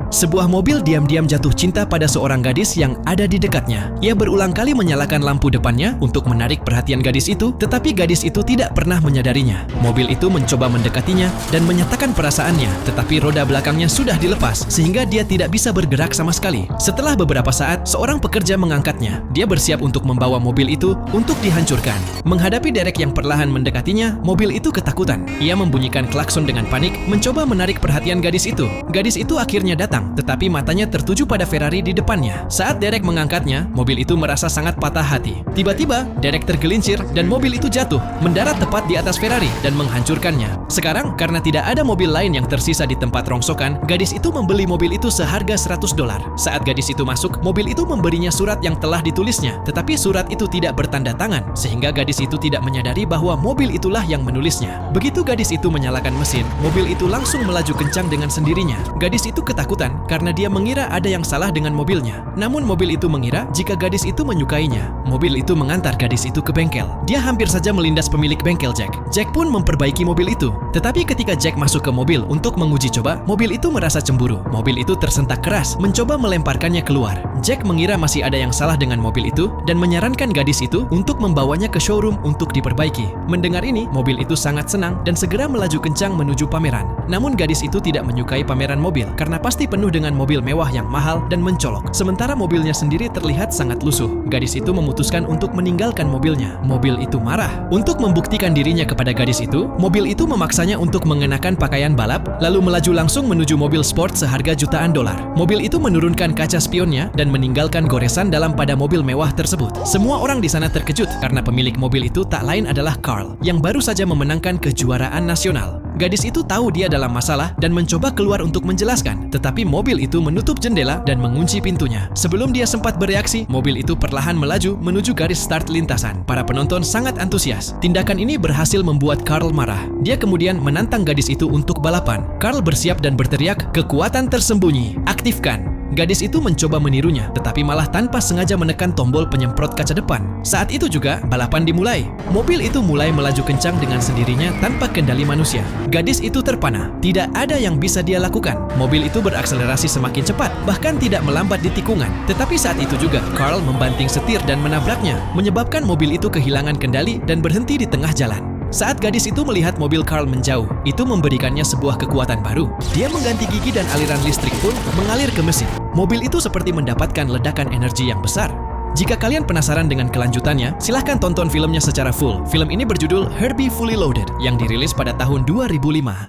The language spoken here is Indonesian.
Sebuah mobil diam-diam jatuh cinta pada seorang gadis yang ada di dekatnya. Ia berulang kali menyalakan lampu depannya untuk menarik perhatian gadis itu, tetapi gadis itu tidak pernah menyadarinya. Mobil itu mencoba mendekatinya dan menyatakan perasaannya, tetapi roda belakangnya sudah dilepas sehingga dia tidak bisa bergerak sama sekali. Setelah beberapa saat, seorang pekerja mengangkatnya. Dia bersiap untuk membawa mobil itu untuk dihancurkan. Menghadapi derek yang perlahan mendekatinya, mobil itu ketakutan. Ia membunyikan klakson dengan panik, mencoba menarik perhatian gadis itu. Gadis itu akhirnya datang, tetapi matanya tertuju pada Ferrari di depannya. Saat derek mengangkatnya, mobil itu merasa sangat patah hati. Tiba-tiba, derek tergelincir dan mobil itu jatuh, mendarat tepat di atas Ferrari dan menghancurkannya. Sekarang, karena tidak ada mobil lain yang tersisa di tempat rongsokan, gadis itu membeli mobil itu seharga $100. Saat gadis itu masuk, mobil itu memberinya surat yang telah ditulisnya, tetapi surat itu tidak bertanda tangan, sehingga gadis itu tidak menyadari bahwa mobil itulah yang menulisnya. Begitu gadis itu menyalakan mesin, mobil itu langsung melaju kencang dengan sendirinya. Gadis itu ketakutan karena dia mengira ada yang salah dengan mobilnya. Namun mobil itu mengira jika gadis itu menyukainya. Mobil itu mengantar gadis itu ke bengkel. Dia hampir saja melindas pemilik bengkel Jack. Jack pun memperbaiki mobil itu. Tetapi ketika Jack masuk ke mobil untuk menguji coba, mobil itu merasa cemburu. Mobil itu tersentak keras, mencoba melemparkannya keluar. Jack mengira masih ada yang salah dengan mobil itu dan menyarankan gadis itu untuk membawanya ke showroom untuk diperbaiki. Mendengar ini, mobil itu sangat senang dan segera melaju kencang menuju pameran. Namun gadis itu tidak menyukai pameran mobil karena pasti penuh dengan mobil mewah yang mahal dan mencolok. Sementara mobilnya sendiri terlihat sangat lusuh. Gadis itu memutuskan untuk meninggalkan mobilnya. Mobil itu marah. Untuk membuktikan dirinya kepada gadis itu, mobil itu memaksanya untuk mengenakan pakaian balap, lalu melaju langsung menuju mobil sport seharga jutaan dolar. Mobil itu menurunkan kaca spionnya dan meninggalkan goresan dalam pada mobil mewah tersebut. Semua orang di sana terkejut karena pemilik mobil itu tak lain adalah Carl, yang baru saja memenangkan kejuaraan nasional. Gadis itu tahu dia dalam masalah dan mencoba keluar untuk menjelaskan, tetapi mobil itu menutup jendela dan mengunci pintunya. Sebelum dia sempat bereaksi, mobil itu perlahan melaju menuju garis start lintasan. Para penonton sangat antusias. Tindakan ini berhasil membuat Carl marah. Dia kemudian menantang gadis itu untuk balapan. Carl bersiap dan berteriak, "Kekuatan tersembunyi, aktifkan!" Gadis itu mencoba menirunya, tetapi malah tanpa sengaja menekan tombol penyemprot kaca depan. Saat itu juga, balapan dimulai. Mobil itu mulai melaju kencang dengan sendirinya tanpa kendali manusia. Gadis itu terpana. Tidak ada yang bisa dia lakukan. Mobil itu berakselerasi semakin cepat, bahkan tidak melambat di tikungan. Tetapi saat itu juga, Carl membanting setir dan menabraknya, menyebabkan mobil itu kehilangan kendali dan berhenti di tengah jalan. Saat gadis itu melihat mobil Carl menjauh, itu memberikannya sebuah kekuatan baru. Dia mengganti gigi dan aliran listrik pun mengalir ke mesin. Mobil itu seperti mendapatkan ledakan energi yang besar. Jika kalian penasaran dengan kelanjutannya, silahkan tonton filmnya secara full. Film ini berjudul Herbie Fully Loaded, yang dirilis pada tahun 2005.